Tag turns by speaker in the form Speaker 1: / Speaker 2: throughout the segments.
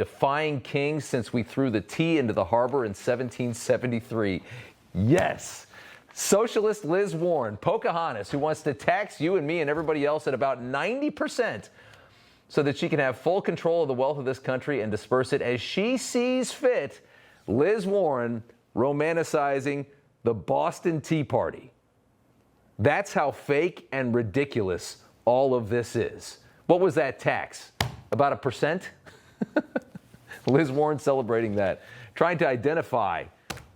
Speaker 1: defying kings since we threw the tea into the harbor in 1773. Yes. Socialist Liz Warren, Pocahontas, who wants to tax you and me and everybody else at about 90% so that she can have full control of the wealth of this country and disperse it as she sees fit. Liz Warren romanticizing the Boston Tea Party. That's how fake and ridiculous all of this is. What was that tax? About 1%? Liz Warren celebrating that, trying to identify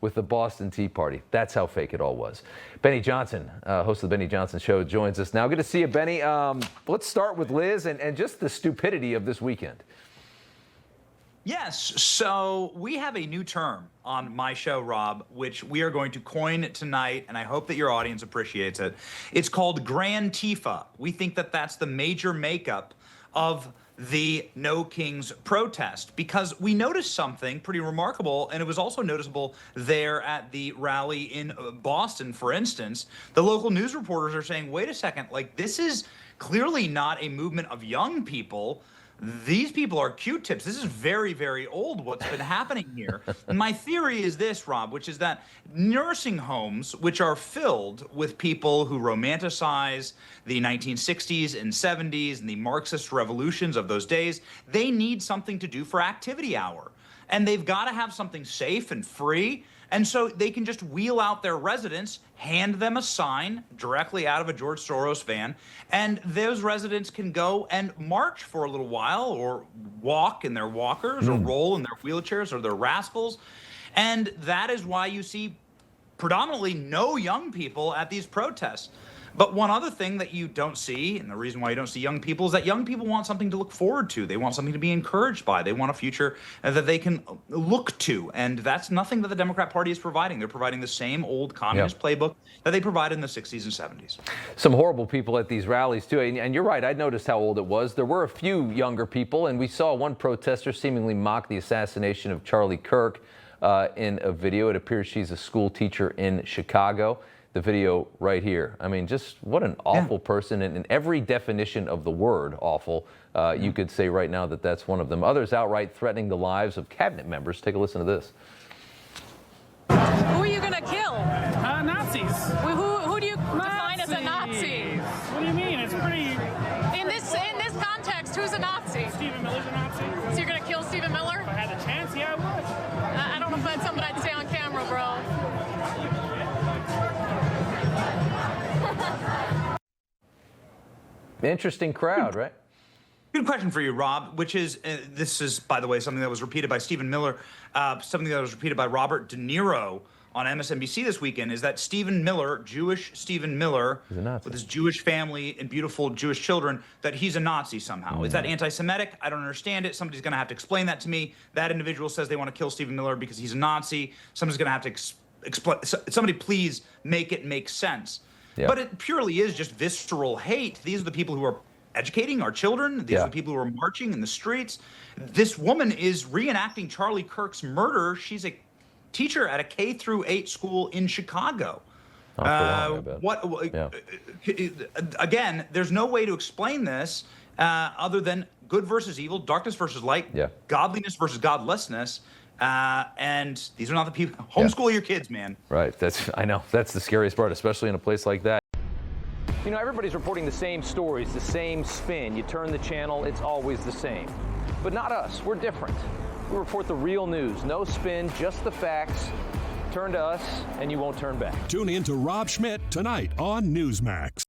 Speaker 1: with the Boston Tea Party. That's how fake it all was. Benny Johnson, host of the Benny Johnson Show, joins us now. Good to see you, Benny. Let's start with Liz and just the stupidity of this weekend.
Speaker 2: Yes, so we have a new term on my show, Rob, which we are going to coin tonight, and I hope that your audience appreciates it. It's called Grand Tifa. We think that that's the major makeup of the No Kings protest, because we noticed something pretty remarkable, and it was also noticeable there at the rally in Boston, for instance. The local news reporters are saying, wait a second, like, this is clearly not a movement of young people. These people are Q-tips. This is very, very old, what's been happening here. And my theory is this, Rob, which is that nursing homes, which are filled with people who romanticize the 1960s and 70s and the Marxist revolutions of those days, they need something to do for activity hour. And they've got to have something safe and free. And so they can just wheel out their residents, hand them a sign directly out of a George Soros van, and those residents can go and march for a little while, or walk in their walkers, or roll in their wheelchairs, or their rascals. And that is why you see predominantly no young people at these protests. But one other thing that you don't see, and the reason why you don't see young people, is that young people want something to look forward to. They want something to be encouraged by. They want a future that they can look to. And that's nothing that the Democrat Party is providing. They're providing the same old communist playbook that they provided in the 60s and 70s.
Speaker 1: Some horrible people at these rallies, too. And you're right, I noticed how old it was. There were a few younger people, and we saw one protester seemingly mock the assassination of Charlie Kirk in a video. It appears she's a school teacher in Chicago. The video right here. I mean, just what an awful person, and in every definition of the word awful, you could say right now that that's one of them. Others outright threatening the lives of cabinet members. Take a listen to this.
Speaker 3: Who are you gonna kill?
Speaker 4: Nazis.
Speaker 3: Who do you define as a Nazi?
Speaker 4: What do you mean? It's pretty.
Speaker 3: In this context, who's a Nazi?
Speaker 4: Stephen Miller's a Nazi.
Speaker 3: So you're gonna kill Stephen Miller?
Speaker 4: If I had the chance, yeah, I would.
Speaker 3: I don't know if that's something I'd say on camera, bro.
Speaker 1: Interesting crowd, right?
Speaker 2: Good question for you, Rob, which is, this is, by the way, something that was repeated by Stephen Miller, something that was repeated by Robert De Niro on MSNBC this weekend, is that Stephen Miller, Jewish Stephen Miller, with his Jewish family and beautiful Jewish children, that he's a Nazi somehow. Is that anti-Semitic? I don't understand it. Somebody's going to have to explain that to me. That individual says they want to kill Stephen Miller because he's a Nazi. Somebody's going to have to explain. Somebody please make it make sense. Yep. But it purely is just visceral hate. These are the people who are educating our children. These are the people who are marching in the streets. This woman is reenacting Charlie Kirk's murder. She's a teacher at a K-8 school in Chicago. Again, there's no way to explain this other than good versus evil, darkness versus light, godliness versus godlessness. And these are not the people. Homeschool your kids, man.
Speaker 1: Right. I know. That's the scariest part, especially in a place like that.
Speaker 5: You know, everybody's reporting the same stories, the same spin. You turn the channel, it's always the same. But not us. We're different. We report the real news. No spin, just the facts. Turn to us, and you won't turn back.
Speaker 6: Tune in to Rob Schmitt tonight on Newsmax.